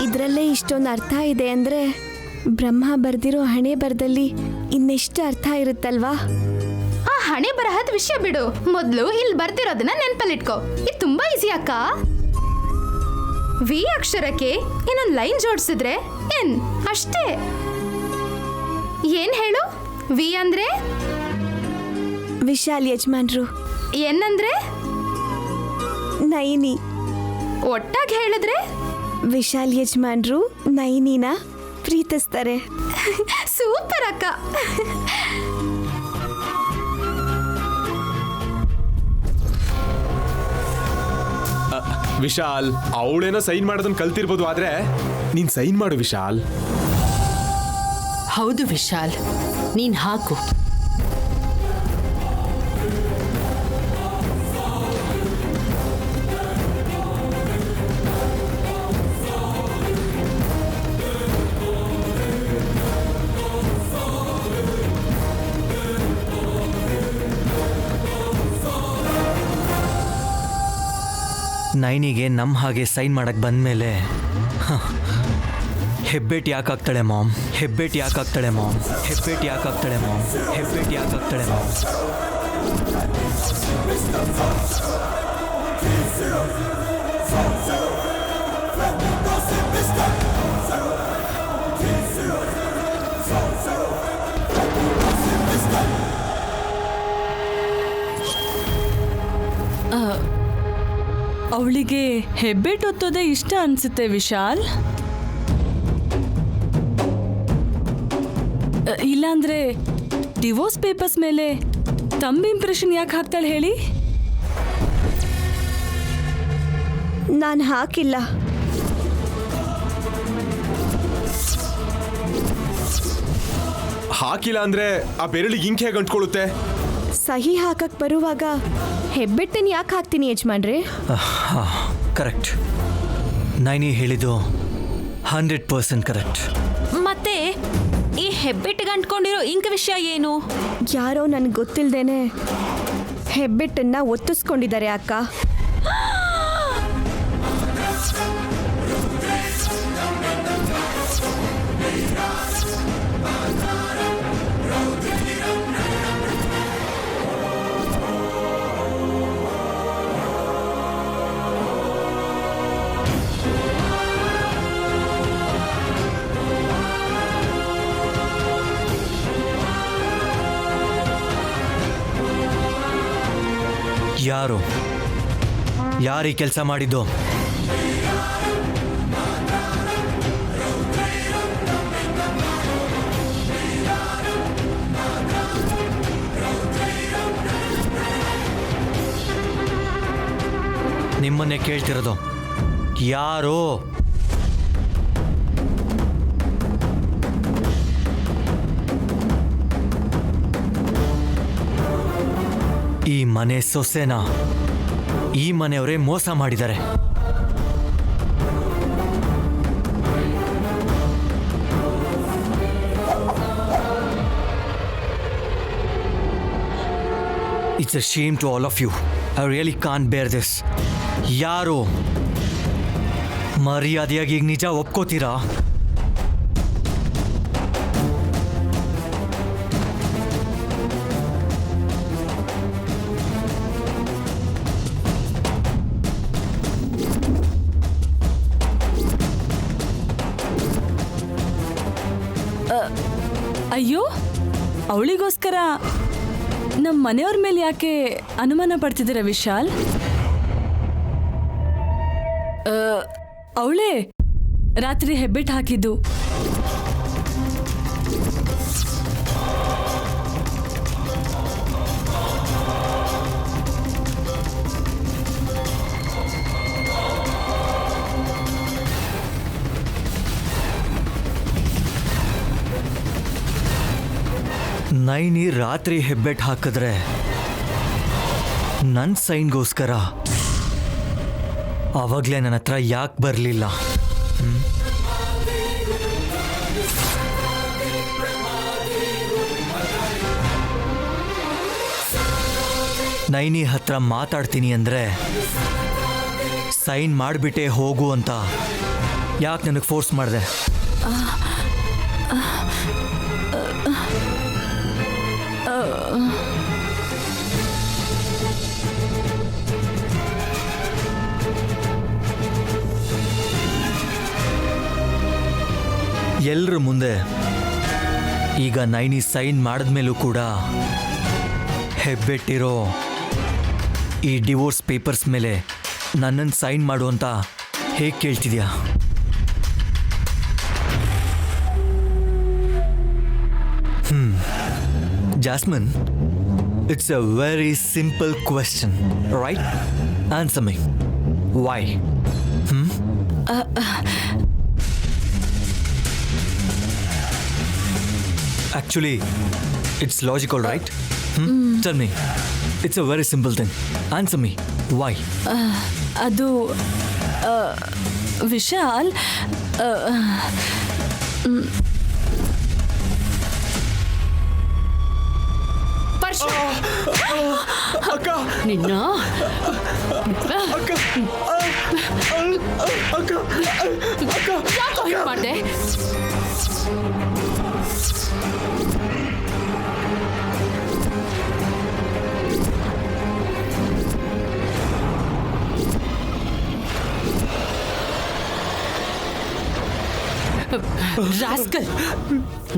ಇದರಲ್ಲೇ ಇಷ್ಟೊಂದು ಅರ್ಥ ಇದೆ ಅಂದ್ರೆ ಬ್ರಹ್ಮ ಬರ್ದಿರೋ ಹಣೆ ಬರದಲ್ಲಿ ಇನ್ನೆಷ್ಟು ಅರ್ಥ ಇರುತ್ತಲ್ವಾ? ಆ ಹಣೆ ಬರಹದ ವಿಷಯ ಬಿಡು, ಮೊದಲು ಇಲ್ಲಿ ಬರ್ದಿರೋದನ್ನ ನೆನ್ಪಲ್ಲಿಟ್ಕೋ. ಇದು ತುಂಬಾ ಈಸಿ ಅಕ್ಕ. ವಿ ಅಕ್ಷರಕ್ಕೆ ಇನ್ನೊಂದು ಲೈನ್ ಜೋಡಿಸಿದ್ರೆ ಎನ್ ಅಷ್ಟೇ. ಏನ್ ಹೇಳು? ವಿ ಅಂದ್ರೆ ವಿಶಾಲ್ ಯಜಮಾನ್ರು, ಎನ್ ಅಂದ್ರೆ ನೈನಿ. ಒಟ್ಟಾಗಿ ಹೇಳಿದ್ರೆ ವಿಶಾಲ್ ಯಜಮಾನ್ರು ನೈನಿನ ಪ್ರೀತಿಸ್ತಾರೆ. ಸೂಪರ್ ಅಕ್ಕ. ವಿಶಾಲ್, ಅವಳೇನೋ ಸೈನ್ ಮಾಡೋದನ್ನ ಕಲ್ತಿರ್ಬೋದು, ಆದ್ರೆ ನೀನ್ ಸೈನ್ ಮಾಡು ವಿಶಾಲ್. ಹೌದು ವಿಶಾಲ್, ನೀನ್ ಹಾಕು. ನೈನಿಗೆ ನಮ್ಮ ಹಾಗೆ ಸೈನ್ ಮಾಡಕ್ಕೆ ಬಂದಮೇಲೆ Hebbet ಯಾಕಾಗ್ತಾಳೆ ma'am, Hebbet ಯಾಕಾಗ್ತಾಳೆ ma'am, Hebbet ಯಾಕಾಗ್ತಾಳೆ ma'am, Hebbet ಯಾಕಾಗ್ತಾಳೆ ma'am. ಅವಳಿಗೆ ಹೆಬ್ಬೆಟ್ ಒತ್ತೋದೇ ಇಷ್ಟ ಅನ್ಸುತ್ತೆ ವಿಶಾಲ್. ಇಲ್ಲಾಂದ್ರೆ ಡಿವೋರ್ಸ್ ಪೇಪರ್ಸ್ ಮೇಲೆ ತಮ್ಮ ಇಂಪ್ರೆಷನ್ ಯಾಕೆ ಹಾಕ್ತಾಳೆ ಹೇಳಿ? ನಾನು ಹಾಕಿಲ್ಲ. ಹಾಕಿಲ್ಲ ಅಂದ್ರೆ ಆ ಬೆರಳಿಗೆ ಇಂಕ್ ಹೇಗೆ ಅಂಟ್ಕೊಳ್ಳುತ್ತೆ? ಸಹಿ ಹಾಕಕ್ ಬರುವಾಗ ಹೆಬ್ಬೆಟ್ಟನ್ ಯಾಕೆ ಹಾಕ್ತೀನಿ ಯಜಮಾನ್ರೆ? ಕರೆಕ್ಟ್, ನೈನಿ ಹೇಳಿದ್ದು 100% ಕರೆಕ್ಟ್. ಮತ್ತೆ ಈ ಹೆಬ್ಬೆಟ್ಟಿಗೆ ಅಂಟ್ಕೊಂಡಿರೋ ಇಂಕ್ ವಿಷಯ ಏನು? ಯಾರೋ ನನ್ಗೆ ಗೊತ್ತಿಲ್ದೇನೆ ಹೆಬ್ಬೆಟ್ಟನ್ನ ಒತ್ತಿಸ್ಕೊಂಡಿದ್ದಾರೆ ಅಕ್ಕ. ಯಾರು ಈ ಕೆಲಸ ಮಾಡಿದ್ದು? ನಿಮ್ಮನ್ನೇ ಕೇಳ್ತಿರೋದು, ಯಾರು? ಈ ಮನೆ ಸೊಸೆನ ಈ ಮನೆಯವರೇ ಮೋಸ ಮಾಡಿದ್ದಾರೆ. It's a shame to all of you. I really can't bear this. ಯಾರು? ಮರ್ಯಾದೆಯಾಗಿ ಈಗ ನಿಜ ಒಪ್ಕೋತೀರಾ? ಅಯ್ಯೋ, ಅವಳಿಗೋಸ್ಕರ ನಮ್ಮ ಮನೆಯವ್ರ ಮೇಲೆ ಯಾಕೆ ಅನುಮಾನ ಪಡ್ತಿದ್ದೀರಾ ವಿಶಾಲ್? ಅವಳೇ ರಾತ್ರಿ ಹೆಬ್ಬೆಟ್ ಹಾಕಿದ್ದು. ನೈನಿ ರಾತ್ರಿ ಹೆಬ್ಬೆಟ್ ಹಾಕಿದ್ರೆ ನನ್ನ ಸೈನ್ಗೋಸ್ಕರ ಆವಾಗಲೇ ನನ್ನ ಹತ್ರ ಯಾಕೆ ಬರಲಿಲ್ಲ? ನೈನಿ ಹತ್ರ ಮಾತಾಡ್ತೀನಿ ಅಂದರೆ ಸೈನ್ ಮಾಡಿಬಿಟ್ಟೆ ಹೋಗು ಅಂತ ಯಾಕೆ ನನಗೆ ಫೋರ್ಸ್ ಮಾಡಿದೆ? ಎಲ್ಲರ ಮುಂದೆ ಈಗ ನೈನಿ ಸೈನ್ ಮಾಡಿದ್ಮೇಲೂ ಕೂಡ ಹೆಬ್ಬೆಟ್ಟಿರೋ ಈ ಡಿವೋರ್ಸ್ ಪೇಪರ್ಸ್ ಮೇಲೆ ನನ್ನನ್ನು ಸೈನ್ ಮಾಡು ಅಂತ ಹೇಗೆ ಕೇಳ್ತಿದ್ಯಾ? Jasmine, it's a very simple question, right? Answer me. Why? Actually, it's logical, right? Tell me. It's a very simple thing. Answer me. Why? ಅದು ವಿಶಾಲ್, ಅಕ್ಕ ನಿನ್ನ ಅಕ್ಕ ಅಕ್ಕ ಅಕ್ಕ ಯಾಕೋ ಹೀಗೆ ಮಾಡಿದೆ? ರಾಸ್ಕಲ್,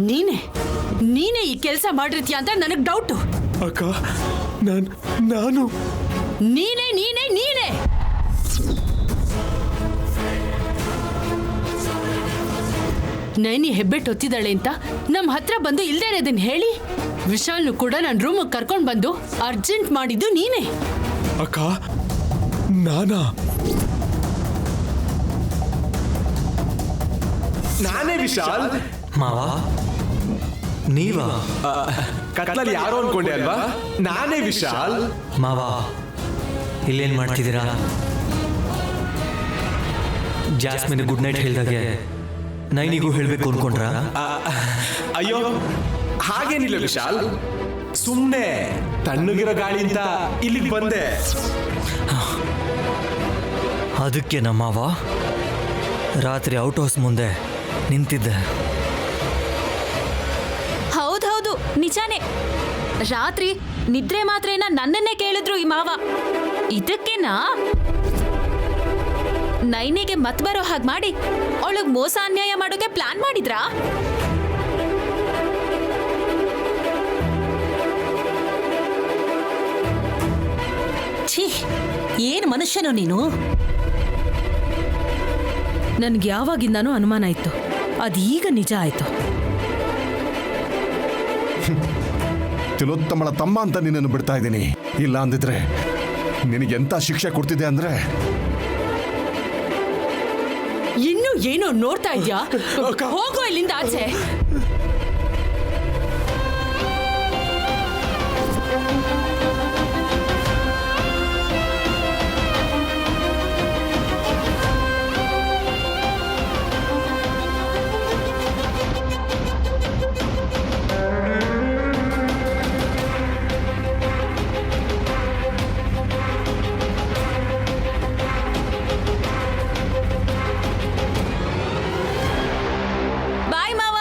ನೀನೇ ಈ ಕೆಲಸ ಮಾಡಿರ್ತೀಯ ಅಂತ ನನಗೆ ಡೌಟು. ಅಕ್ಕ ನಾನು ನೀನೇ ನೈನಿ ಹೆಬ್ಬೆಟ್ಟು ಹೊತ್ತಿದ್ದಾಳೆ ಅಂತ ನಮ್ಮ ಹತ್ರ ಬಂದು ಇಲ್ದೇ ಇರೋದನ್ನ ಹೇಳಿ ವಿಶಾಲ್ನು ಕೂಡ ನನ್ನ ರೂಮಿಗೆ ಕರ್ಕೊಂಡು ಬಂದು ಅರ್ಜೆಂಟ್ ಮಾಡಿದ್ದು ನೀನೇ. ಅಕ್ಕ ನಾನೇ ವಿಶಾಲ್. ಮಾವ, ನೀವಾ? ಕತ್ಲಲ್ಲಿ ಯಾರೋ ಅನ್ಕೊಂಡೆ ಅಲ್ವಾ? ನಾನೇ ವಿಶಾಲ್. ಮಾವ, ಇಲ್ಲೇನು ಮಾಡ್ತಿದ್ದೀರಾ? ಜಾಸ್ಮಿನ್ ಗುಡ್ ನೈಟ್ ಹೇಳಿದಾಗೆ ನೈನಿಗೂ ಹೇಳಬೇಕು ಅನ್ಕೊಂಡ್ರಾ? ಅಯ್ಯೋ, ಹಾಗೇನಿಲ್ಲ ವಿಶಾಲ್. ಸುಮ್ಮನೆ ತಣ್ಣಗಿರೋ ಗಾಳಿ ಅಂತ ಇಲ್ಲಿಗೆ ಬಂದೆ. ಅದಕ್ಕೆ ನಮ್ಮವ ರಾತ್ರಿ ಔಟ್ ಹೌಸ್ ಮುಂದೆ ನಿಂತಿದ್ದೆ. ಹೌದೌದು, ನಿಜಾನೇ. ರಾತ್ರಿ ನಿದ್ರೆ ಮಾತ್ರೇನ ನನ್ನನ್ನೇ ಕೇಳಿದ್ರು ಈ ಮಾವ. ಇದಕ್ಕೇನಾ ನೈನಿಗೆ ಮತ್ ಬರೋ ಹಾಗೆ ಮಾಡಿ ಅವಳಿಗೆ ಮೋಸ ಅನ್ಯಾಯ ಮಾಡೋಕೆ ಪ್ಲಾನ್ ಮಾಡಿದ್ರಾ? ಛೀ, ಏನು ಮನುಷ್ಯನೋ ನೀನು. ನನ್ಗೆ ಯಾವಾಗಿಂದಾನೂ ಅನುಮಾನ ಇತ್ತು, ಅದೀಗ ನಿಜ ಆಯ್ತು. ತಿಲೋತ್ತಮಳ ತಮ್ಮ ಅಂತ ನಿನ್ನನ್ನು ಬಿಡ್ತಾ ಇದ್ದೀನಿ. ಇಲ್ಲ ಅಂದಿದ್ರೆ ನಿನಗೆಂತ ಶಿಕ್ಷೆ ಕೊಡ್ತಿದ್ದೆ ಅಂದ್ರೆ. ಇನ್ನೂ ಏನೋ ನೋಡ್ತಾ ಇದ್ಯಾ? ಹೋಗೋ ಇಲ್ಲಿಂದ ಆಚೆ. ಬಾಯ್ ಮಾವ.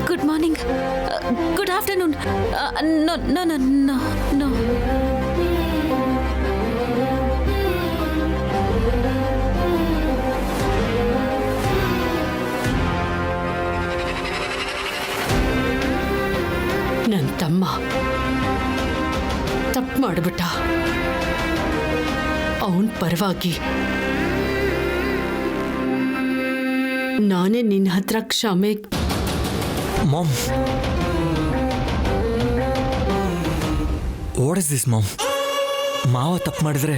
Good morning, good afternoon. No no no no no. ನನ್ನ ತಮ್ಮ ತಪ್ಪು ಮಾಡಿಬಿಟ್ಟ. ಅವನ ಪರವಾಗಿ ನಾನೇ ನಿನ್ನ ಹತ್ರ ಕ್ಷಮೆ. Mom, what is this mom? ಮಾವ ತಪ್ಪು ಮಾಡಿದ್ರೆ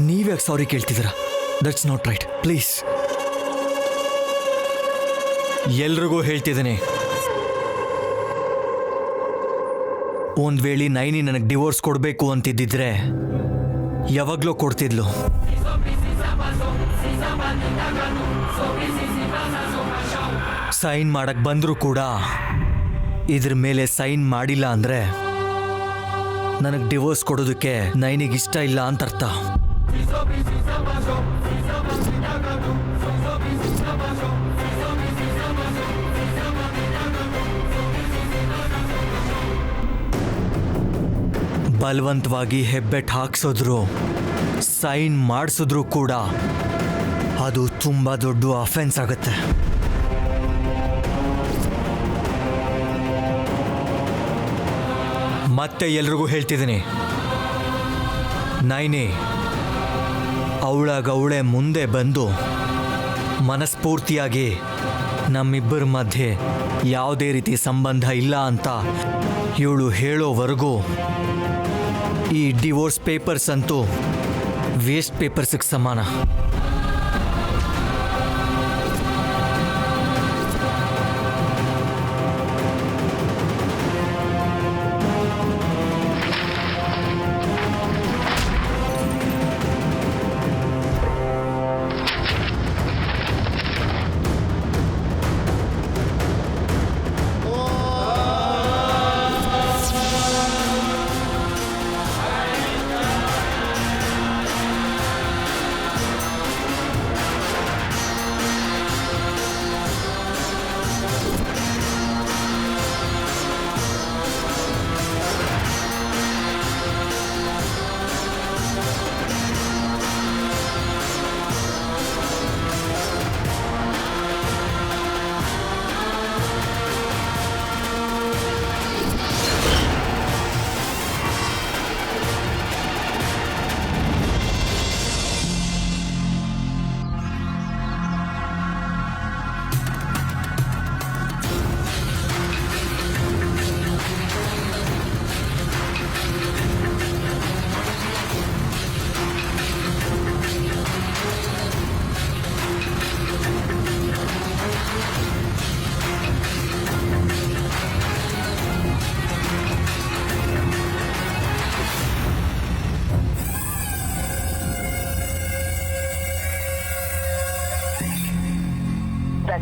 ನೀವ್ಯಾಕೆ ಸಾರಿ ಕೇಳ್ತಿದ್ದೀರಾ? That's not right. ಪ್ಲೀಸ್, ಎಲ್ರಿಗೂ ಹೇಳ್ತಿದ್ದೀನಿ, ಒಂದು ವೇಳೆ ನೈನಿ ನನಗೆ ಡಿವೋರ್ಸ್ ಕೊಡಬೇಕು ಅಂತಿದ್ದಿದ್ರೆ ಯಾವಾಗಲೂ ಕೊಡ್ತಿದ್ಲು. ಸೈನ್ ಮಾಡಕ್ ಬಂದರೂ ಕೂಡ ಇದ್ರ ಮೇಲೆ ಸೈನ್ ಮಾಡಿಲ್ಲ ಅಂದರೆ ನನಗೆ ಡಿವೋರ್ಸ್ ಕೊಡೋದಕ್ಕೆ ನೈನಿಗೆ ಇಷ್ಟ ಇಲ್ಲ ಅಂತ ಅರ್ಥ. ಬಲವಂತವಾಗಿ ಹೆಬ್ಬೆಟ್ ಹಾಕ್ಸಿದ್ರು ಸೈನ್ ಮಾಡಿಸಿದ್ರು ಕೂಡ ಅದು ತುಂಬ ದೊಡ್ಡ ಅಫೆನ್ಸ್ ಆಗುತ್ತೆ. ಮತ್ತೆ ಎಲ್ರಿಗೂ ಹೇಳ್ತಿದ್ದೀನಿ, ನೈನಿ ಅವಳಾಗವಳೆ ಮುಂದೆ ಬಂದು ಮನಸ್ಫೂರ್ತಿಯಾಗಿ ನಮ್ಮಿಬ್ಬರ ಮಧ್ಯೆ ಯಾವುದೇ ರೀತಿ ಸಂಬಂಧ ಇಲ್ಲ ಅಂತ ಇವಳು ಹೇಳೋವರೆಗೂ ಈ ಡಿವೋರ್ಸ್ ಪೇಪರ್ಸ್ ಅಂತೂ ವೇಸ್ಟ್ ಪೇಪರ್ಸಿಗೆ ಸಮಾನ.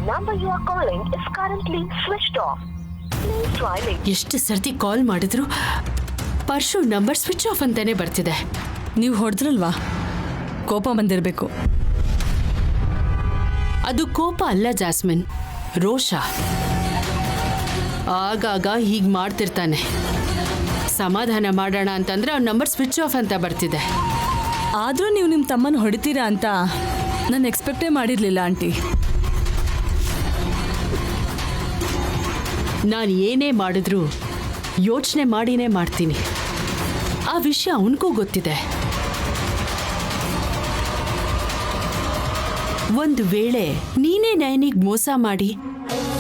number you are calling is currently switched off. Please try later. ಎಷ್ಟು ಸರ್ತಿ ಕಾಲ್ ಮಾಡಿದ್ರು ಪರ್ಶು ನಂಬರ್ ಸ್ವಿಚ್ ಆಫ್ ಅಂತಾನೆ ಬರ್ತಿದೆ. ನೀವು ಹೊಡೆದ್ರಲ್ವಾ, ಕೋಪ ಬಂದಿರಬೇಕು. ಅದು ಕೋಪ ಅಲ್ಲ ಜಾಸ್ಮಿನ್, ರೋಷ. ಆಗಾಗ ಹೀಗೆ ಮಾಡ್ತಿರ್ತಾನೆ. ಸಮಾಧಾನ ಮಾಡೋಣ ಅಂತಂದ್ರೆ ಅವ್ನ ನಂಬರ್ ಸ್ವಿಚ್ ಆಫ್ ಅಂತ ಬರ್ತಿದೆ. ಆದರೂ ನೀವು ನಿಮ್ಮ ತಮ್ಮನ ಹೊಡಿತೀರಾ ಅಂತ ನಾನು ಎಕ್ಸ್ಪೆಕ್ಟೇ ಮಾಡಿರಲಿಲ್ಲ ಆಂಟಿ. ನಾನು ಏನೇ ಮಾಡಿದ್ರು ಯೋಚನೆ ಮಾಡಿನೇ ಮಾಡ್ತೀನಿ. ಆ ವಿಷಯ ಅವನಿಗೂ ಗೊತ್ತಿದೆ. ಒಂದು ವೇಳೆ ನೀನೇ ನೈನಿಗೆ ಮೋಸ ಮಾಡಿ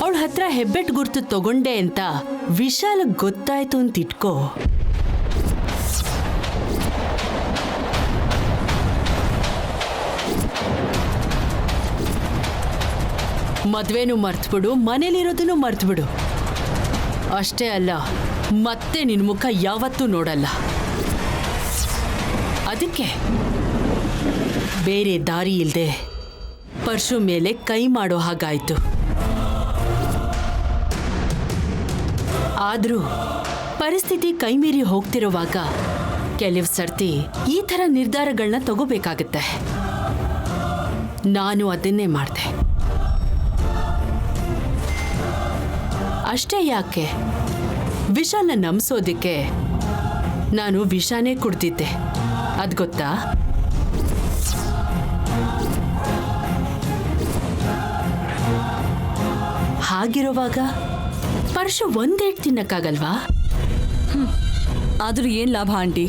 ಅವಳ ಹತ್ರ ಹೆಬ್ಬೆಟ್ ಗುರ್ತು ತಗೊಂಡೆ ಅಂತ ವಿಶಾಲ್ ಗೊತ್ತಾಯ್ತು ಅಂತ ಇಟ್ಕೋ, ಮದ್ವೆನೂ ಮರ್ತ್ಬಿಡು, ಮನೇಲಿರೋದನ್ನು ಮರ್ತ್ಬಿಡು. ಅಷ್ಟೇ ಅಲ್ಲ, ಮತ್ತೆ ನಿನ್ನ ಮುಖ ಯಾವತ್ತೂ ನೋಡಲ್ಲ. ಅದಕ್ಕೆ ಬೇರೆ ದಾರಿ ಇಲ್ಲದೆ ಪರ್ಶು ಮೇಲೆ ಕೈ ಮಾಡೋ ಹಾಗಾಯ್ತು. ಆದರೂ ಪರಿಸ್ಥಿತಿ ಕೈಮೀರಿ ಹೋಗ್ತಿರುವಾಗ ಕೆಲವು ಸರ್ತಿ ಈ ಥರ ನಿರ್ಧಾರಗಳನ್ನ ತಗೋಬೇಕಾಗತ್ತೆ. ನಾನು ಅದನ್ನೇ ಮಾಡಿದೆ. ಅಷ್ಟೇ ಯಾಕೆ, ವಿಷಾನ ನಂಬಿಸೋದಕ್ಕೆ ನಾನು ವಿಷಾನೇ ಕುಡ್ದಿದ್ದೆ. ಅದು ಗೊತ್ತಾ? ಹಾಗಿರುವಾಗ ಪರ್ಶು ಒಂದೇಟ್ ತಿನ್ನಕ್ಕಾಗಲ್ವಾ? ಆದರೂ ಏನು ಲಾಭ ಆಂಟಿ?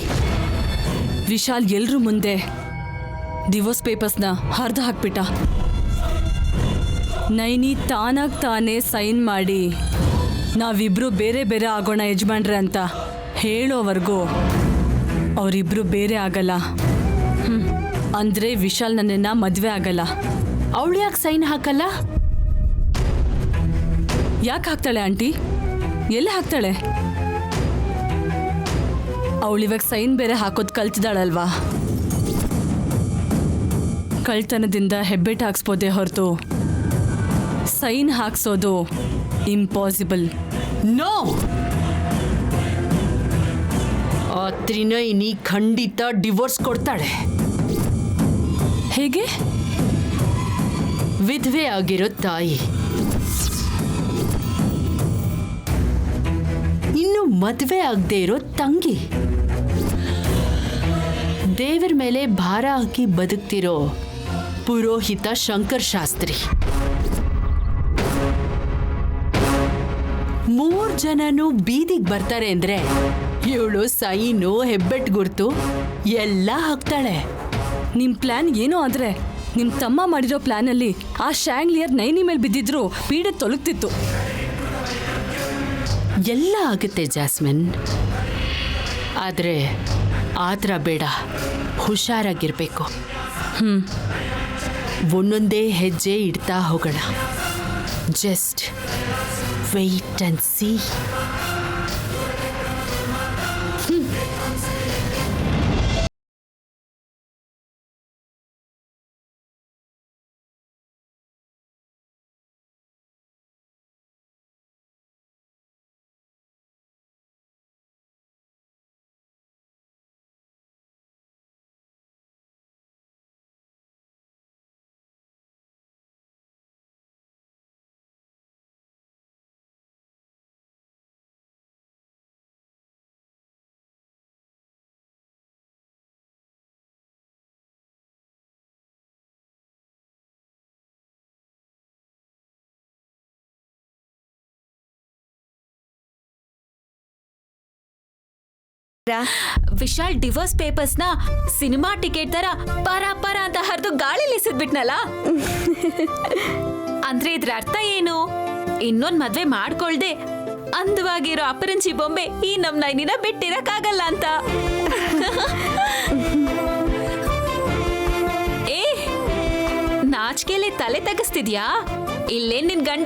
ವಿಶಾಲ್ ಎಲ್ಲರೂ ಮುಂದೆ ಡಿವೋರ್ಸ್ ಪೇಪರ್ಸ್ನ ಹರಿದು ಹಾಕ್ಬಿಟ್ಟ. ನೈನಿ ತಾನಾಗಿ ತಾನೇ ಸೈನ್ ಮಾಡಿ ನಾವಿಬ್ರು ಬೇರೆ ಬೇರೆ ಆಗೋಣ ಯಜಮಾನ್ರೆ ಅಂತ ಹೇಳೋವರೆಗೂ ಅವರಿಬ್ರು ಬೇರೆ ಆಗಲ್ಲ. ಅಂದರೆ ವಿಶಾಲ್ ನನ್ನನ್ನು ಮದುವೆ ಆಗಲ್ಲ. ಅವಳು ಯಾಕೆ ಸೈನ್ ಹಾಕಲ್ಲ? ಯಾಕೆ ಹಾಕ್ತಾಳೆ ಆಂಟಿ? ಎಲ್ಲಿ ಹಾಕ್ತಾಳೆ? ಅವಳಿವಾಗ ಸೈನ್ ಬೇರೆ ಹಾಕೋದು ಕಲ್ತಿದ್ದಾಳಲ್ವಾ. ಕಳ್ತನದಿಂದ ಹೆಬ್ಬೆಟ್ ಹಾಕ್ಸ್ಬೋದೇ ಹೊರತು ಸೈನ್ ಹಾಕ್ಸೋದು ಇಂಪಾಸಿಬಲ್. ನೋ, ಆ ತ್ರಿನಯಿನಿ ಖಂಡಿತ ಡಿವೋರ್ಸ್ ಕೊಡ್ತಾಳೆ. ಹೇಗೆ? ವಿಧವೆ ಆಗಿರೋ ತಾಯಿ ಇನ್ನು ಮದುವೆ ಆಗದೆ ಇರೋ ತಂಗಿ, ದೇವರ ಮೇಲೆ ಭಾರ ಹಾಕಿ ಬದುಕ್ತಿರೋ ಪುರೋಹಿತ ಶಂಕರ್ ಶಾಸ್ತ್ರಿ, 3 ಜನನು ಬೀದಿಗೆ ಬರ್ತಾರೆ ಅಂದ್ರೆ ಇವಳು ಸೈನು ಹೆಬ್ಬೆಟ್ ಗುರ್ತು ಎಲ್ಲ ಹಾಕ್ತಾಳೆ. ನಿಮ್ ಪ್ಲಾನ್ ಏನೋ ಆದ್ರೆ ನಿಮ್ ತಮ್ಮ ಮಾಡಿರೋ ಪ್ಲಾನಲ್ಲಿ ಆ ಶ್ಯಾಂಗ್ಲಿಯರ್ ನೈನಿ ಮೇಲೆ ಬಿದ್ದಿದ್ರು ಪೀಡೆ ತೊಲಗ್ತಿತ್ತು. ಎಲ್ಲ ಆಗುತ್ತೆ ಜಾಸ್ಮಿನ್, ಆದರೆ ಆ ಥರ ಬೇಡ, ಹುಷಾರಾಗಿರ್ಬೇಕು. ಒಂದೊಂದೇ ಹೆಜ್ಜೆ ಇಡ್ತಾ ಹೋಗೋಣ. Just weight and C. Vishal divorce papers ನ ಸಿನಿಮಾ ಟಿಕೆಟ್ ತರ ಪರ ಪರ ಅಂತ ಹರಿದು ಗಾಳಿಲಿ ಎಸೆದ್ಬಿಟ್ನಲ್ಲ. ಅಂದ್ರೆ ಇದ್ರ ಅರ್ಥ ಏನು? ಇನ್ನೊಂದ್ ಮದ್ವೆ ಮಾಡ್ಕೊಳ್ದೆ ಅಂದವಾಗಿರೋ ಅಪರಂಜಿ ಬೊಂಬೆ ಈ ನಮ್ ನೈನಿನ ಬಿಟ್ಟಿರಕ್ಕಾಗಲ್ಲ ಅಂತ. ಏ, ನಾಚಿಕೆಯಲ್ಲಿ ತಲೆ ತಗಸ್ತಿದ್ಯಾ? ಇಲ್ಲೇ ನಿನ್ ಗಂಡ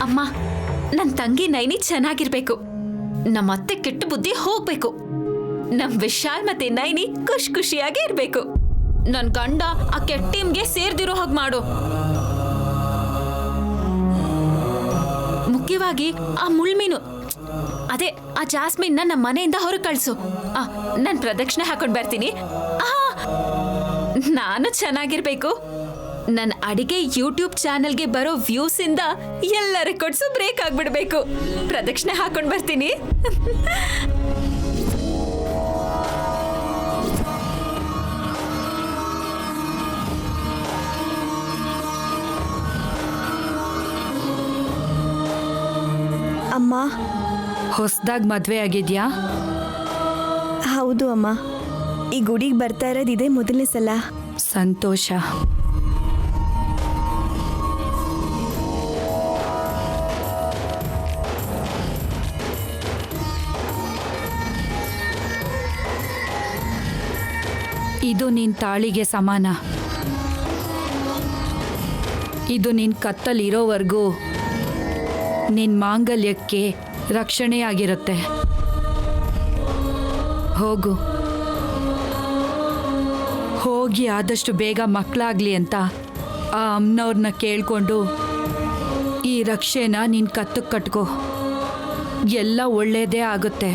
ಅಮ್ಮ, ನನ್ ತಂಗಿ ನೈನಿ ಚೆನ್ನಾಗಿರ್ಬೇಕು, ನಮ್ಮತ್ತೆ ಕೆಟ್ಟ ಬುದ್ಧಿ ಹೋಗ್ಬೇಕು, ನಮ್ ವಿಶಾಲ್ ಮತ್ತೆ ನೈನಿ ಖುಷಿ ಖುಷಿಯಾಗಿ ಇರ್ಬೇಕು, ನನ್ ಗಂಡ ಆ ಕೆಟ್ಟ ಟೀಮ್ಗೆ ಸೇರ್ದಿರೋ ಹಾಗೆ ಮಾಡು. ಮುಖ್ಯವಾಗಿ ಆ ಮುಳ್ಮೀನು, ಅದೇ ಆ ಜಾಸ್ಮಿನ್ ನಮ್ಮ ಮನೆಯಿಂದ ಹೊರ ಕಳ್ಸು. ನಾನ್ ಪ್ರದಕ್ಷಿಣೆ ಹಾಕೊಂಡ್ ಬರ್ತೀನಿ. ನಾನು ಚೆನ್ನಾಗಿರ್ಬೇಕು, ನನ್ನ ಅಡಿಗೆ ಯೂಟ್ಯೂಬ್ ಚಾನೆಲ್ಗೆ ಬರೋ ವ್ಯೂಸ್ ಇಂದ ಎಲ್ಲ ರೆಕಾರ್ಡ್ಸು ಬ್ರೇಕ್ ಆಗ್ಬಿಡ್ಬೇಕು. ಪ್ರದಕ್ಷಿಣೆ ಹಾಕೊಂಡ್ ಬರ್ತೀನಿ. ಅಮ್ಮ, ಹೊಸದಾಗಿ ಮದ್ವೆ ಆಗಿದ್ಯಾ? ಹೌದು ಅಮ್ಮ, ಈ ಗುಡಿಗೆ ಬರ್ತಾ ಇರೋದು ಇದೇ ಮೊದಲನೇ ಸಲ. ಸಂತೋಷ. ಇದು ನಿನ್ ತಾಳಿಗೆ ಸಮಾನ. ಇದು ನಿನ್ ಕತ್ತಲಿರೋವರೆಗೂ ನಿನ್ ಮಾಂಗಲ್ಯಕ್ಕೆ ರಕ್ಷಣೆಯಾಗಿರುತ್ತೆ. ಹೋಗು, ಹೋಗಿ ಆದಷ್ಟು ಬೇಗ ಮಕ್ಕಳಾಗ್ಲಿ ಅಂತ ಆ ಅಮ್ಮನವ್ರನ್ನ ಕೇಳ್ಕೊಂಡು ಈ ರಕ್ಷೆನ ನಿನ್ ಕತ್ತಕ್ಕೆ ಕಟ್ಕೋ. ಎಲ್ಲ ಒಳ್ಳೇದೇ ಆಗುತ್ತೆ.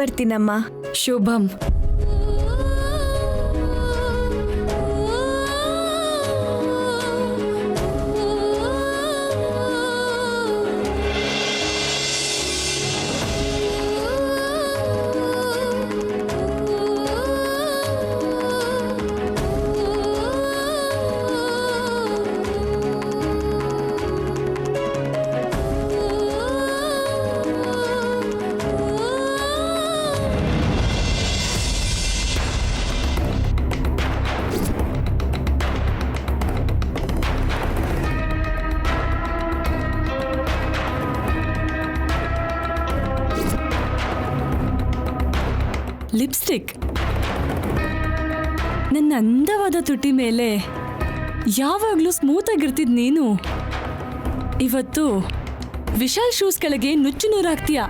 ಬರ್ತೀನಮ್ಮ. ಶುಭಂ. ಲಿಪ್ಸ್ಟಿಕ್ ನನ್ನ ಅಂದವಾದ ತುಟಿ ಮೇಲೆ ಯಾವಾಗಲೂ ಸ್ಮೂತ್ ಆಗಿರ್ತಿದ್ ನೀನು ಇವತ್ತು ವಿಶಾಲ್ ಶೂಸ್ ಕೆಳಗೆ ನುಚ್ಚು ನೂರಾಗ್ತೀಯ.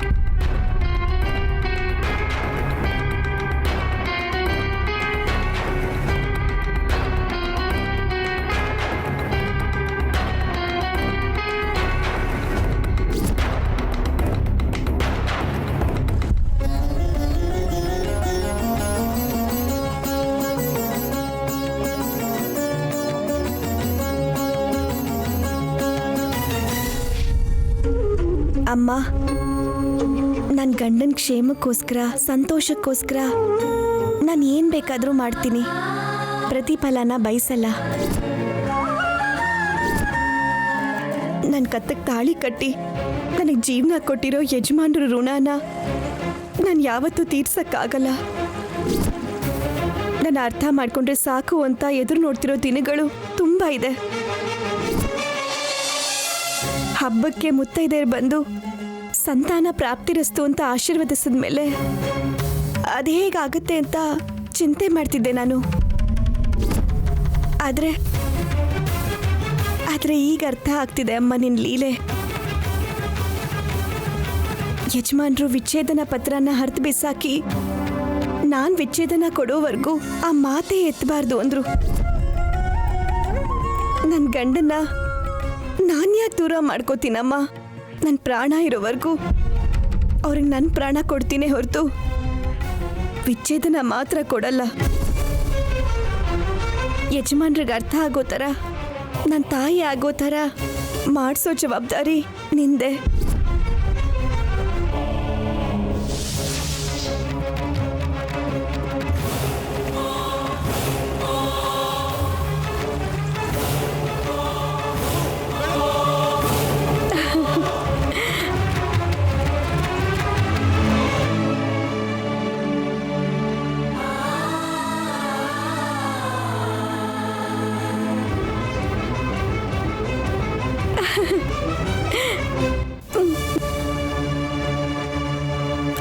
ಅಮ್ಮ, ನನ್ನ ಗಂಡನ ಕ್ಷೇಮಕ್ಕೋಸ್ಕರ ಸಂತೋಷಕ್ಕೋಸ್ಕರ ನಾನು ಏನು ಬೇಕಾದರೂ ಮಾಡ್ತೀನಿ. ಪ್ರತಿಫಲನ ಬಯಸಲ್ಲ. ನನ್ನ ಕತ್ತಕ್ಕೆ ತಾಳಿ ಕಟ್ಟಿ ನನಗೆ ಜೀವನ ಕೊಟ್ಟಿರೋ ಯಜಮಾನ್ರ ಋಣನ ನಾನು ಯಾವತ್ತೂ ತೀರ್ಸಕ್ಕಾಗಲ್ಲ. ನಾನು ಅರ್ಥ ಮಾಡ್ಕೊಂಡ್ರೆ ಸಾಕು ಅಂತ ಎದುರು ನೋಡ್ತಿರೋ ದಿನಗಳು ತುಂಬ ಇದೆ. ಹಬ್ಬಕ್ಕೆ ಮುತ್ತೈದೆಯರು ಬಂದು ಸಂತಾನ ಪ್ರಾಪ್ತಿರಸ್ತು ಅಂತ ಆಶೀರ್ವದಿಸಿದ ಮೇಲೆ ಅದು ಹೇಗಾಗುತ್ತೆ ಅಂತ ಚಿಂತೆ ಮಾಡ್ತಿದ್ದೆ ನಾನು. ಆದರೆ ಈಗ ಅರ್ಥ ಆಗ್ತಿದೆ ಅಮ್ಮ ನಿನ್ನ ಲೀಲೆ. ಯಜಮಾನ್ರು ವಿಚ್ಛೇದನ ಪತ್ರನ ಹರಿದು ಬಿಸಾಕಿ ನಾನು ವಿಚ್ಛೇದನ ಕೊಡೋವರೆಗೂ ಆ ಮಾತೇ ಎತ್ತಬಾರ್ದು ಅಂದ್ರು. ನನ್ನ ಗಂಡನ್ನ ನಾನು ಯಾಕೆ ದೂರ ಮಾಡ್ಕೋತೀನಮ್ಮ? ನನ್ನ ಪ್ರಾಣ ಇರೋವರೆಗೂ ಅವ್ರಿಗೆ ನನ್ನ ಪ್ರಾಣ ಕೊಡ್ತೀನಿ ಹೊರತು ವಿಚ್ಛೇದನ ಮಾತ್ರ ಕೊಡಲ್ಲ. ಯಜಮಾನ್ರಿಗೆ ಅರ್ಥ ಆಗೋ ಥರ, ನನ್ನ ತಾಯಿ ಆಗೋ ಥರ ಮಾಡಿಸೋ ಜವಾಬ್ದಾರಿ ನಿಂದೆ.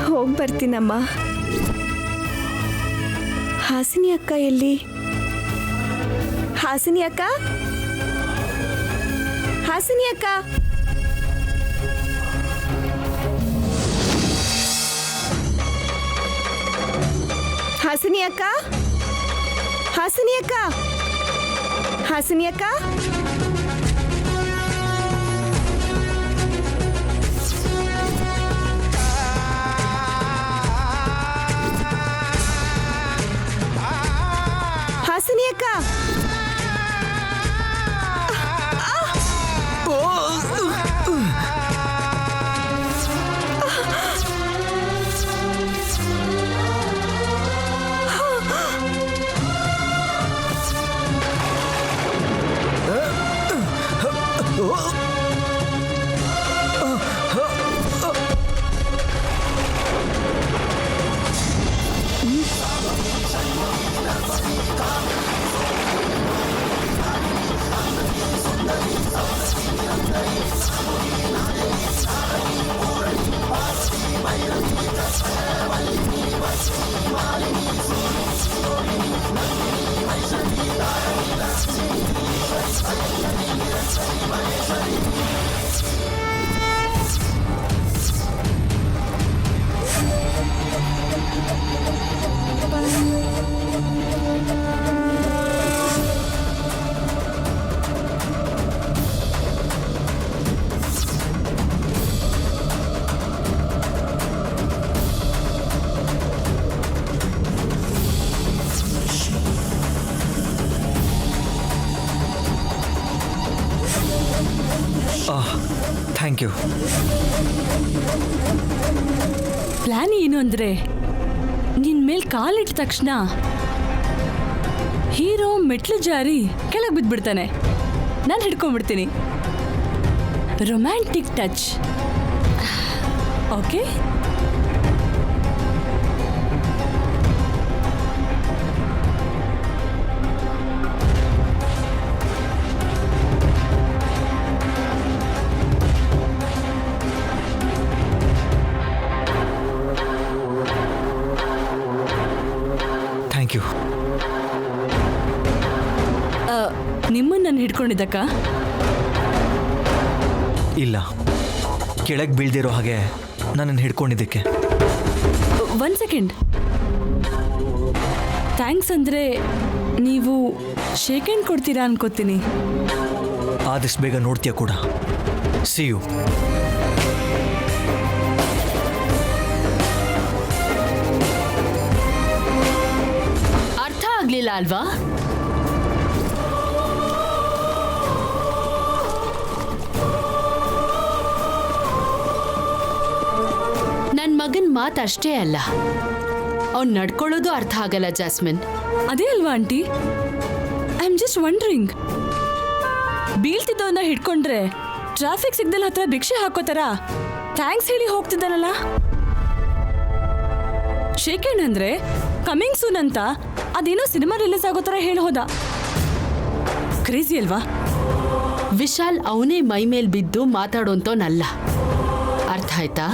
ಹೋಗಿ ಬರ್ತೀನಮ್ಮ. ಹಾಸಿನಿ ಅಕ್ಕ ಎಲ್ಲಿ? ಹಾಸಿನಿ ಅಕ್ಕ, ಹಾಸಿನಿ ಅಕ್ಕ, ಹಾಸಿನಿ ಅಕ್ಕ, ಹಾಸಿನಿ ಅಕ್ಕ, ಹಾಸಿನಿ ಅಕ್ಕ. ಹಾಸಿನಿ ಅಕ್ಕ, ಥ್ಯಾಂಕ್ ಯು. ಪ್ಲಾನ್ ಏನು ಅಂದ್ರೆ ನಿನ್ ಮೇಲ್ ಕಾಲಿಟ್ಟ ತಕ್ಷಣ ಹೀರೋ ಮೆಟ್ಲು ಜಾರಿ ಕೆಳಗೆ ಬಿದ್ಬಿಡ್ತಾನೆ, ನಾನು ಹಿಡ್ಕೊಂಡ್ಬಿಡ್ತೀನಿ. Romantic touch. Okay? Thank you. ನಿಮ್ಮನ್ನ ನಾನು ಹಿಡ್ಕೊಂಡಿದ್ದಕ್ಕ? ಇಲ್ಲ, ಕೆಳಗೆ ಬೀಳ್ದಿರೋ ಹಾಗೆ ನನ್ನನ್ನು ಹಿಡ್ಕೊಂಡಿದ್ದಕ್ಕೆ. 1 ಸೆಕೆಂಡ್. ಥ್ಯಾಂಕ್ಸ್ ಅಂದರೆ ನೀವು ಶೇಕ್ ಹ್ಯಾಂಡ್ ಕೊಡ್ತೀರಾ ಅನ್ಕೋತೀನಿ. ಆದಷ್ಟು ಬೇಗ ನೋಡ್ತೀಯ ಕೂಡ. See you. ಅರ್ಥ ಆಗ್ಲಿಲ್ಲ ಅಲ್ವಾ? ನನ್ ಮಗನ್ ಮಾತು ಅಷ್ಟೇ ಅಲ್ಲ, ಅವ್ನ್ ನಡ್ಕೊಳ್ಳೋದು ಅರ್ಥ ಆಗಲ್ಲ ಜಾಸ್ಮಿನ್. ಅದೇ ಅಲ್ವಾ aunty? I am just wondering. ಬೀಳ್ತಿದ್ದವನ್ನ ಹಿಡ್ಕೊಂಡ್ರೆ ಟ್ರಾಫಿಕ್ ಸಿಗ್ನಲ್ ಹತ್ರ ಭಿಕ್ಷೆ ಹಾಕೋತಾರ ಥ್ಯಾಂಕ್ಸ್ ಹೇಳಿ ಹೋಗ್ತಿದ್ದಾನಲ್ಲ. ಶೇಕ್ ಹ್ಯಾಂಡ್ ಅಂದ್ರೆ ಕಮಿಂಗ್ ಸೂನ್ ಅಂತ ಅದೇನೋ ಸಿನಿಮಾ ರಿಲೀಸ್ ಆಗೋ ಥರ ಹೇಳಿ ಹೋದ. ಕ್ರೇಜಿ ಅಲ್ವಾ? ವಿಶಾಲ್ ಅವನೇ ಮೈ ಮೇಲ್ ಬಿದ್ದು ಮಾತಾಡೋಂತವನಲ್ಲ, ಅರ್ಥ ಆಯ್ತಾ?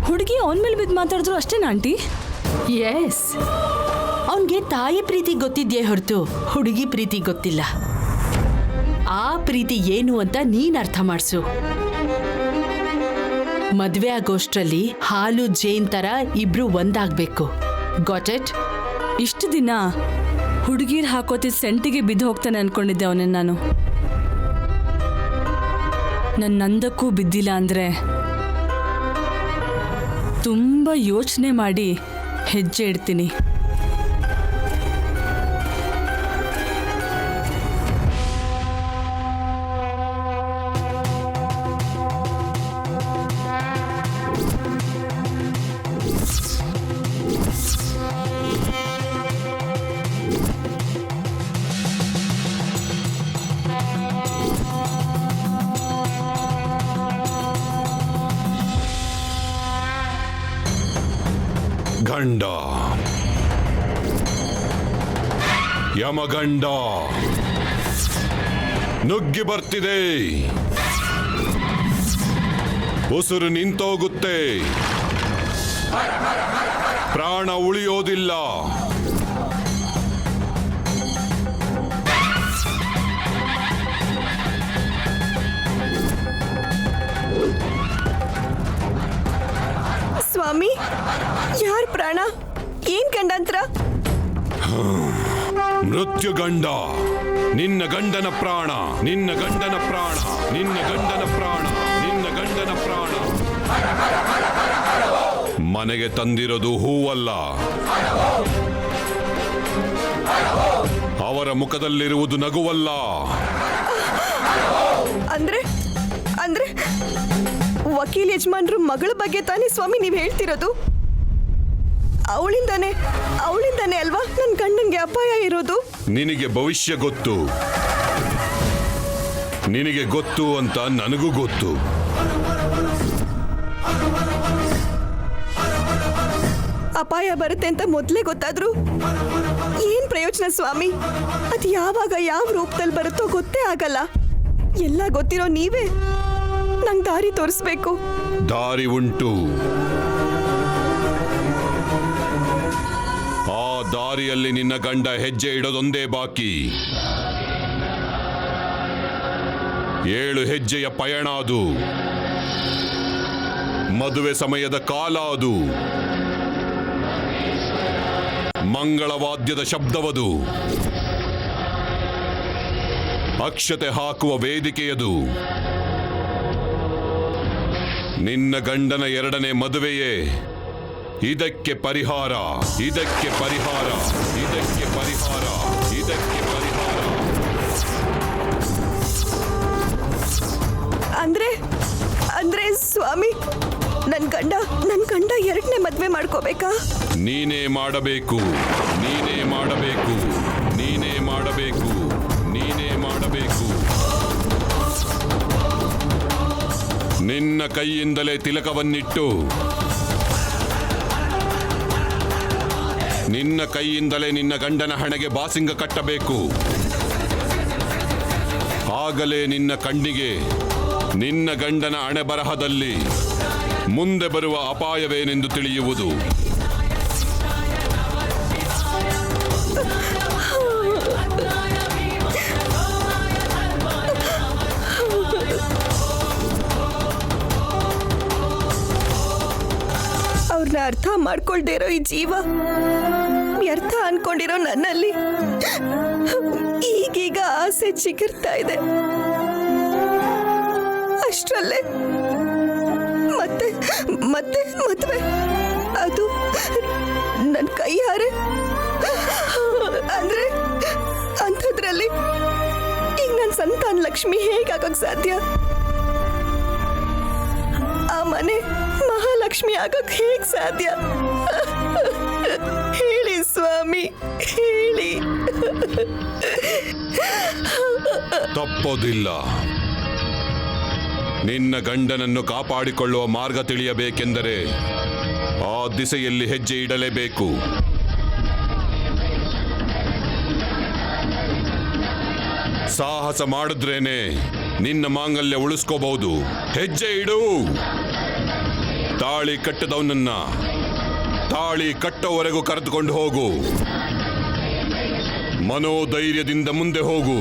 ಹುಡುಗಿ ಅವನ ಮೇಲೆ ಬಿದ್ದು ಮಾತಾಡಿದ್ರು ಅಷ್ಟೇನಾ ಆಂಟಿ? ಎಸ್, ಅವನ್ಗೆ ತಾಯಿ ಪ್ರೀತಿ ಗೊತ್ತಿದ್ಯೇ ಹೊರತು ಹುಡುಗಿ ಪ್ರೀತಿ ಗೊತ್ತಿಲ್ಲ. ಆ ಪ್ರೀತಿ ಏನು ಅಂತ ನೀನ್ ಅರ್ಥ ಮಾಡಿಸು. ಮದ್ವೆ ಆಗೋಷ್ಟ್ರಲ್ಲಿ ಹಾಲು ಜೇನ್ ತರ ಇಬ್ರು ಒಂದಾಗ್ಬೇಕು. Got it? ಇಷ್ಟು ದಿನ ಹುಡುಗಿರ್ ಹಾಕೋತಿದ್ ಸೆಂಟಿಗೆ ಬಿದ್ದು ಹೋಗ್ತಾನೆ ಅನ್ಕೊಂಡಿದ್ದೆ ಅವನನ್ನ ನಾನು. ನನ್ನಂದಕ್ಕೂ ಬಿದ್ದಿಲ್ಲ ಅಂದ್ರೆ ತುಂಬ ಯೋಚನೆ ಮಾಡಿ ಹೆಜ್ಜೆ ಇಡ್ತೀನಿ. ಗಂಡ, ಯಮಗಂಡ ನುಗ್ಗಿ ಬರ್ತಿದೆ. ಉಸಿರು ನಿಂತೋಗುತ್ತೆ, ಪ್ರಾಣ ಉಳಿಯೋದಿಲ್ಲ. ಸ್ವಾಮಿ, ಯಾರ್ ಪ್ರಾಣ? ಏನ್ ಗಂಡಂತ್ರ? ಮೃತ್ಯು ಗಂಡ, ನಿನ್ನ ಗಂಡನ ಪ್ರಾಣ, ನಿನ್ನ ಗಂಡನ ಪ್ರಾಣ, ನಿನ್ನ ಗಂಡನ ಪ್ರಾಣ, ನಿನ್ನ ಗಂಡನ ಪ್ರಾಣ. ಮನೆಗೆ ತಂದಿರೋದು ಹೂವಲ್ಲ, ಅವರ ಮುಖದಲ್ಲಿರುವುದು ನಗುವಲ್ಲ. ಅಂದ್ರೆ ಅಂದ್ರೆ ವಕೀಲ್ ಯಜಮಾನ್ರು ಮಗಳ ಬಗ್ಗೆ ತಾನೇ ಸ್ವಾಮಿ ನೀವ್ ಹೇಳ್ತಿರೋದು? ಅವಳಿಂದಾನೆ ಅಲ್ವಾ ನನ್ ಗಂಡಂಗೆ ಅಪಾಯ ಇರೋದು? ನಿನಗೆ ಭವಿಷ್ಯ ಗೊತ್ತು, ನಿನಗೆ ಗೊತ್ತು ಅಂತ ನನಗೂ ಗೊತ್ತು. ಅಪಾಯ ಬರುತ್ತೆ ಅಂತ ಮೊದ್ಲೇ ಗೊತ್ತಾದ್ರು ಏನ್ ಪ್ರಯೋಜನ ಸ್ವಾಮಿ? ಅದ್ ಯಾವಾಗ ಯಾವ ರೂಪದಲ್ಲಿ ಬರುತ್ತೋ ಗೊತ್ತೇ ಆಗಲ್ಲ. ಎಲ್ಲ ಗೊತ್ತಿರೋ ನೀವೇ ನಂಗೆ ದಾರಿ ತೋರಿಸ್ಬೇಕು. ದಾರಿ ಉಂಟು, ಆ ದಾರಿಯಲ್ಲಿ ನಿನ್ನ ಗಂಡ ಹೆಜ್ಜೆ ಇಡೋದೊಂದೇ ಬಾಕಿ. 7 ಹೆಜ್ಜೆಯ ಪಯಣ ಅದು, ಮದುವೆ ಸಮಯದ ಕಾಲ ಅದು, ಮಂಗಳವಾದ್ಯದ ಶಬ್ದವದು, ಅಕ್ಷತೆ ಹಾಕುವ ವೇದಿಕೆಯದು. ನಿನ್ನ ಗಂಡನ 2ನೇ ಮದುವೆಯೇ ಇದಕ್ಕೆ ಪರಿಹಾರ, ಇದಕ್ಕೆ ಪರಿಹಾರ, ಇದಕ್ಕೆ ಪರಿಹಾರ, ಇದಕ್ಕೆ ಪರಿಹಾರ. ನನ್ ಗಂಡ ಎರಡನೇ ಮದ್ವೆ ಮಾಡ್ಕೋಬೇಕಾ? ನೀನೇ ಮಾಡಬೇಕು, ನೀನೇ ಮಾಡಬೇಕು, ನೀನೇ ಮಾಡಬೇಕು, ನೀನೇ ಮಾಡಬೇಕು. ನಿನ್ನ ಕೈಯಿಂದಲೇ ತಿಲಕವನ್ನಿಟ್ಟು, ನಿನ್ನ ಕೈಯಿಂದಲೇ ನಿನ್ನ ಗಂಡನ ಹಣೆಗೆ ಬಾಸಿಂಗ ಕಟ್ಟಬೇಕು. ಆಗಲೇ ನಿನ್ನ ಕಣ್ಣಿಗೆ ನಿನ್ನ ಗಂಡನ ಹಣೆ ಬರಹದಲ್ಲಿ ಮುಂದೆ ಬರುವ ಅಪಾಯವೇನೆಂದು ತಿಳಿಯುವುದು. ಅವ್ರನ್ನ ಅರ್ಥ ಮಾಡ್ಕೊಳ್ದೇ ಇರೋ ಈ ಜೀವ, ವ್ಯರ್ಥ ಅನ್ಕೊಂಡಿರೋ ನನ್ನಲ್ಲಿ ಈಗೀಗ ಆಸೆ ಚಿಗುರ್ತಾ ಇದೆ. ಅಷ್ಟರಲ್ಲೇ ಮತ್ತೆ ಮತ್ತೆ ಮದ್ವೆ, ಅದು ನನ್ನ ಕೈಯಾರೆ. ಅಂದ್ರೆ ಅಂಥದ್ರಲ್ಲಿ ಈಗ ನನ್ನ ಸಂತಾನ ಲಕ್ಷ್ಮಿ ಹೇಗಾಗೋಕ್ ಸಾಧ್ಯ? ಆ ಮನೆ ಮಹಾಲಕ್ಷ್ಮಿ ಆಗೋಕ್ ಹೇಗ್ ಸಾಧ್ಯ? ಹೇಳಿ ಸ್ವಾಮಿ, ಹೇಳಿ. ತಪ್ಪೋದಿಲ್ಲ. ನಿನ್ನ ಗಂಡನನ್ನು ಕಾಪಾಡಿಕೊಳ್ಳುವ ಮಾರ್ಗ ತಿಳಿಯಬೇಕೆಂದರೆ ಆ ದಿಸೆಯಲ್ಲಿ ಹೆಜ್ಜೆ ಇಡಲೇಬೇಕು. ಸಾಹಸ ಮಾಡಿದ್ರೇನೆ ನಿನ್ನ ಮಾಂಗಲ್ಯ ಉಳಿಸ್ಕೋಬಹುದು. ಹೆಜ್ಜೆ ಇಡು. ತಾಳಿ ಕಟ್ಟದವನನ್ನ ತಾಳಿ ಕಟ್ಟೋವರೆಗೂ ಕರೆದುಕೊಂಡು ಹೋಗು. ಮನೋಧೈರ್ಯದಿಂದ ಮುಂದೆ ಹೋಗು.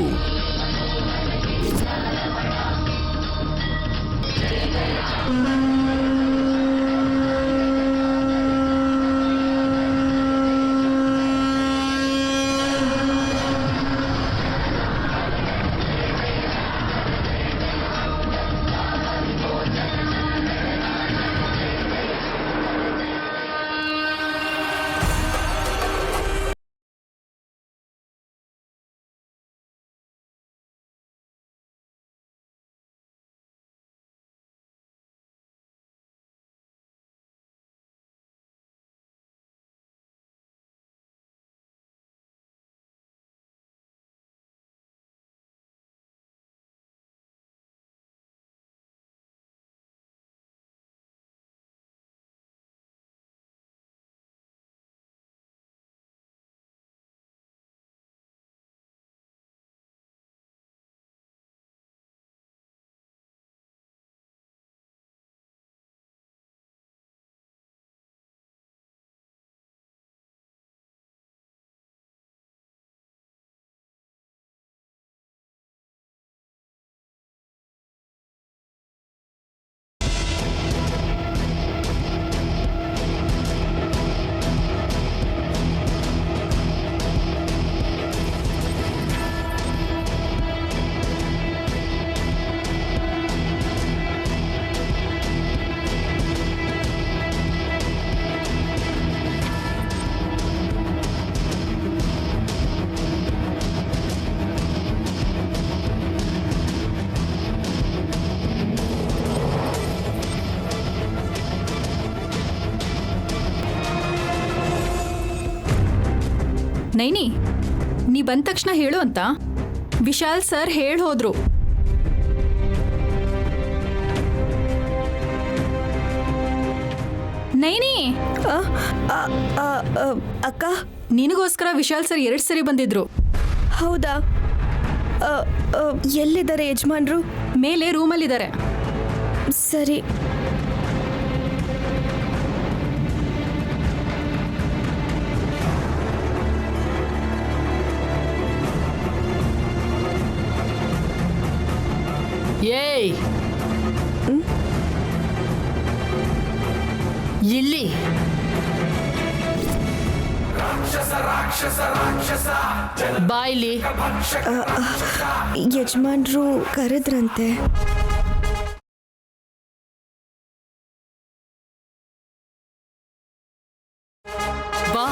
ನೈನಿ, ನೀ ಬಂದ ತಕ್ಷಣ ಹೇಳು ಅಂತ ವಿಶಾಲ್ ಸರ್ ಹೋದ್ರು. ನೈನಿ, ಅಕ್ಕ, ನಿನಗೋಸ್ಕರ ವಿಶಾಲ್ ಸರ್ 2 ಸರಿ ಬಂದಿದ್ರು. ಹೌದಾ? ಎಲ್ಲಿದ್ದಾರೆ ಯಜಮಾನ್ರು? ಮೇಲೆ ರೂಮಲ್ಲಿದ್ದಾರೆ. ಸರಿ. ಏಯ್, ಇಲ್ಲಿ ಬಾಯ್ಲಿ. ಯಜಮಾನ್ರು ಕರೆದ್ರಂತೆ. ಬಾ.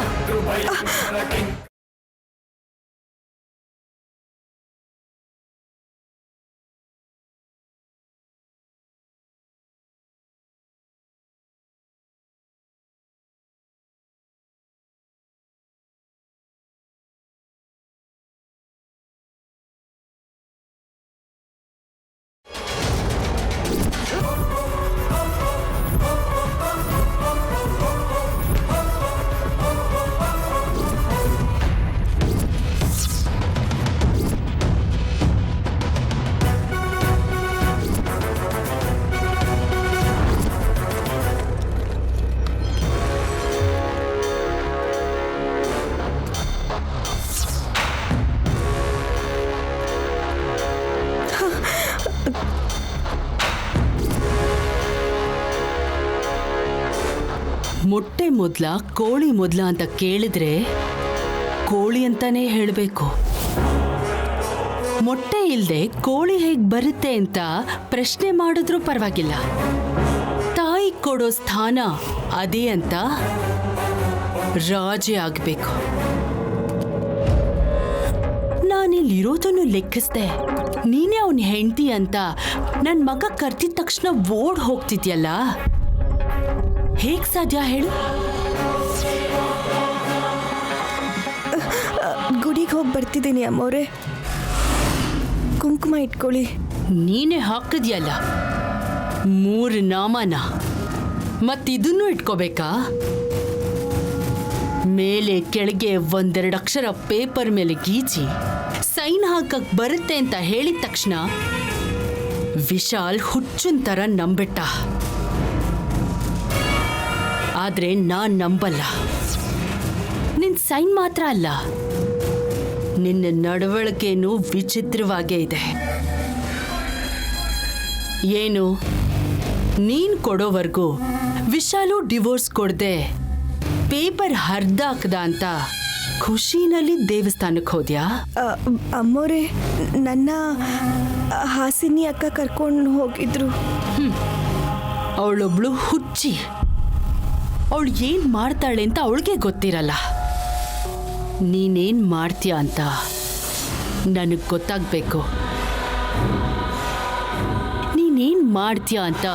ಮೊಟ್ಟೆ ಮೊದ್ಲ ಕೋಳಿ ಮೊದ್ಲ ಅಂತ ಕೇಳಿದ್ರೆ ಕೋಳಿ ಅಂತಾನೆ ಹೇಳಬೇಕು. ಮೊಟ್ಟೆ ಇಲ್ಲದೆ ಕೋಳಿ ಹೇಗೆ ಬರುತ್ತೆ ಅಂತ ಪ್ರಶ್ನೆ ಮಾಡಿದ್ರೂ ಪರವಾಗಿಲ್ಲ. ತಾಯಿ ಕೊಡೋ ಸ್ಥಾನ ಅದೇ ಅಂತ ರಾಜೇ ಆಗಬೇಕು. ನಾನಿಲ್ಲಿರೋದನ್ನು ಲೆಕ್ಕಿಸ್ದೆ. ನೀನೇ ಅವನ ಹೆಂಡತಿ ಅಂತ ನನ್ನ ಮಗ ಕರ್ತಿದ ತಕ್ಷಣ ಓಡ್ ಹೋಗ್ತಿದ್ಯಲ್ಲ, ಹೇಗ್ ಸಾಧ್ಯ ಹೇಳು? ಗುಡಿಗೆ ಹೋಗಿ ಬರ್ತಿದ್ದೀನಿ ಅಮ್ಮೋರೆ. ಕುಂಕುಮ ಇಟ್ಕೊಳ್ಳಿ. ನೀನೇ ಹಾಕಿದ್ಯಲ್ಲ 3 ನಾಮನ, ಮತ್ತಿದನ್ನು ಇಟ್ಕೋಬೇಕಾ? ಮೇಲೆ ಕೆಳಗೆ 1-2 ಅಕ್ಷರ ಪೇಪರ್ ಮೇಲೆ ಗೀಚಿ ಸೈನ್ ಹಾಕಕ್ ಬರುತ್ತೆ ಅಂತ ಹೇಳಿದ ತಕ್ಷಣ ವಿಶಾಲ್ ಹುಚ್ಚನ್ ಥರ ನಂಬಿಟ್ಟ. ಆದ್ರೆ ನಾನ್ ನಂಬಲ್ಲ. ನಿನ್ ಸೈನ್ ಮಾತ್ರ ಅಲ್ಲ, ನಿನ್ನ ನಡವಳಿಕೆನೂ ವಿಚಿತ್ರವಾಗೇ ಇದೆ. ಏನು, ನೀನ್ ಕೊಡೋವರೆಗೂ ವಿಶಾಲು ಡಿವೋರ್ಸ್ ಕೊಡದೆ ಪೇಪರ್ ಹರ್ದಾಕ್ದ ಅಂತ ಖುಷಿನಲ್ಲಿ ದೇವಸ್ಥಾನಕ್ಕೆ ಹೋದ್ಯಾ? ಅಮ್ಮೋರೆ, ನನ್ನ ಹಾಸಿನಿ ಅಕ್ಕ ಕರ್ಕೊಂಡು ಹೋಗಿದ್ರು. ಅವಳೊಬ್ಳು ಹುಚ್ಚಿ. ಅವಳು ಏನ್ ಮಾಡ್ತಾಳೆ ಅಂತ ಅವಳಿಗೆ ಗೊತ್ತಿರಲ್ಲ. ನೀನೇನ್ ಮಾಡ್ತೀಯ ಅಂತ ನನಗೆ ಗೊತ್ತಾಗ್ಬೇಕು. ನೀನೇನ್ ಮಾಡ್ತೀಯ ಅಂತ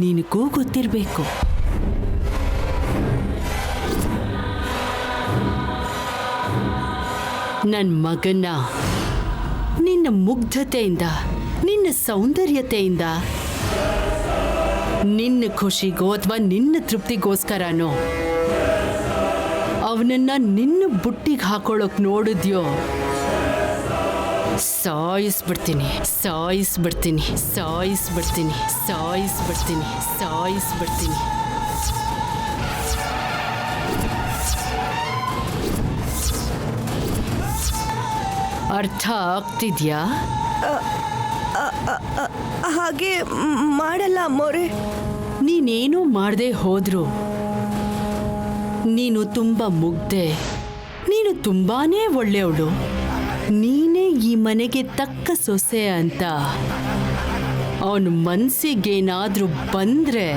ನಿನಗೂ ಗೊತ್ತಿರಬೇಕು. ನನ್ನ ಮಗನ್ನ ನಿನ್ನ ಮುಗ್ಧತೆಯಿಂದ, ನಿನ್ನ ಸೌಂದರ್ಯತೆಯಿಂದ, ನಿನ್ನ ಖುಷಿಗೋ ಅಥವಾ ನಿನ್ನ ತೃಪ್ತಿಗೋಸ್ಕರನೋ ಅವನನ್ನ ನಿನ್ನ ಬುಟ್ಟಿಗೆ ಹಾಕೊಳ್ಳೋಕ್ ನೋಡಿದ್ಯೋ, ಸಾಯಿಸ್ಬಿಡ್ತೀನಿ, ಸಾಯಿಸ್ಬಿಡ್ತೀನಿ, ಸಾಯಿಸ್ಬಿಡ್ತೀನಿ, ಸಾಯಿಸ್ಬಿಡ್ತೀನಿ, ಸಾಯಿಸ್ಬಿಡ್ತೀನಿ. ಅರ್ಥ ಆಗ್ತಿದ್ಯಾ? ಹಾಗೆ ಮಾಡಲ್ಲ ಅಮ್ಮೋರೆ. ನೀನೇನೂ ಮಾಡದೆ ಹೋದ್ರು ನೀನು ತುಂಬ ಮುಗ್ಧೆ, ನೀನು ತುಂಬಾನೇ ಒಳ್ಳೆಯವಳು, ನೀನೇ ಈ ಮನೆಗೆ ತಕ್ಕ ಸೊಸೆ ಅಂತ ಅವನ ಮನಸ್ಸಿಗೇನಾದ್ರೂ ಬಂದ್ರೆ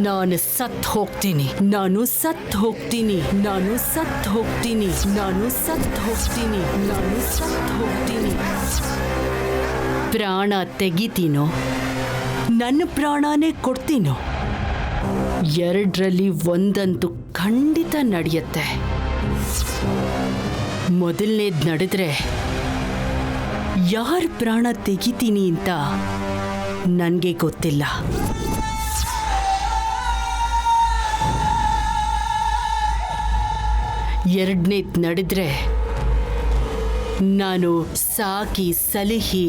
ನಾನು ಸತ್ ಹೋಗ್ತೀನಿ, ನಾನು ಸತ್ ಹೋಗ್ತೀನಿ, ನಾನು ಸತ್ ಹೋಗ್ತೀನಿ, ನಾನು ಸತ್ ಹೋಗ್ತೀನಿ, ನಾನು ಸತ್ ಹೋಗ್ತೀನಿ. ಪ್ರಾಣ ತೆಗಿತೀನೋ ನನ್ನ ಪ್ರಾಣನೇ ಕೊಡ್ತೀನೋ, 2ರಲ್ಲಿ 1 ಖಂಡಿತ ನಡೆಯುತ್ತೆ. ಮೊದಲನೇದು ನಡೆದ್ರೆ ಯಾರ ಪ್ರಾಣ ತೆಗಿತೀನಿ ಅಂತ ನನಗೆ ಗೊತ್ತಿಲ್ಲ. ಎರಡನೇದು ನಡೆದ್ರೆ ನಾನು ಸಾಕಿ ಸಲಹಿ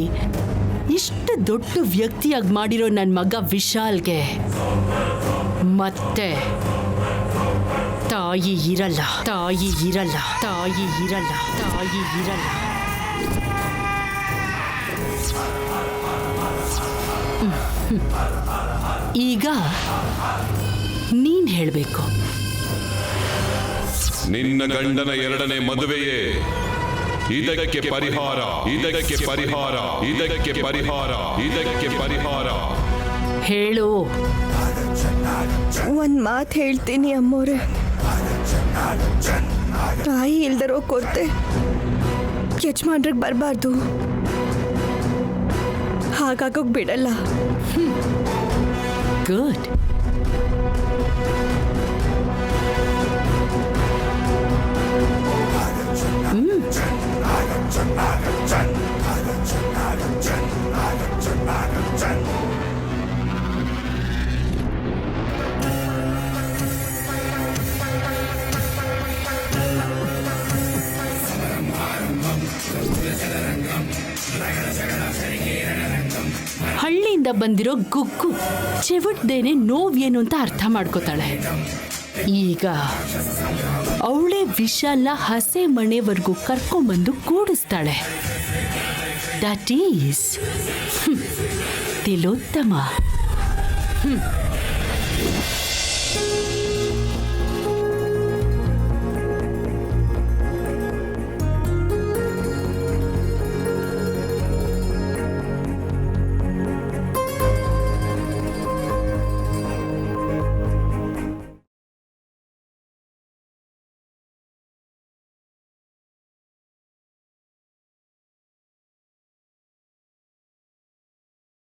ಇಷ್ಟು ದೊಡ್ಡ ವ್ಯಕ್ತಿಯಾಗಿ ಮಾಡಿರೋ ನನ್ನ ಮಗ ವಿಶಾಲ್ಗೆ ಮತ್ತೆ ತಾಯಿ ಇರಲ್ಲ, ತಾಯಿ ಇರಲ್ಲ, ತಾಯಿ ಇರಲ್ಲ, ತಾಯಿ ಇರಲ್ಲ. ಈಗ ನೀನ್ ಹೇಳ್ಬೇಕು. ನಿನ್ನ ಗಂಡನ 2ನೇ ಮದುವೆಯೇ ಇದಕ್ಕೆ ಪರಿಹಾರ, ಇದಕ್ಕೆ ಪರಿಹಾರ, ಇದಕ್ಕೆ ಪರಿಹಾರ, ಇದಕ್ಕೆ ಪರಿಹಾರ. ಹೇಳು. ಒಂದ್ ಮಾತು ಹೇಳ್ತೀನಿ ಅಮ್ಮೋರೆ. ತಾಯಿ ಇಲ್ದರೋ ಕೊರತೆ ಯಜಮಾನ್ರಿಗೆ ಬರಬಾರ್ದು. ಹಾಗಾಗೋಗ್ ಬಿಡಲ್ಲ. ಗುಡ್. ಹಳ್ಳಿಯಿಂದ ಬಂದಿರೋ ಗುಗ್ಗು ಚೆವಟ್ದೇನೆ ನೋವೇನು ಅಂತ ಅರ್ಥ ಮಾಡ್ಕೋತಾಳೆ. ಈಗ ಅವಳೇ ವಿಶಾಲ್ನ ಹಸೆ ಮನೆವರೆಗೂ ಕರ್ಕೊಂಡ್ಬಂದು ಕೂಡಿಸ್ತಾಳೆ. That is Tilottama.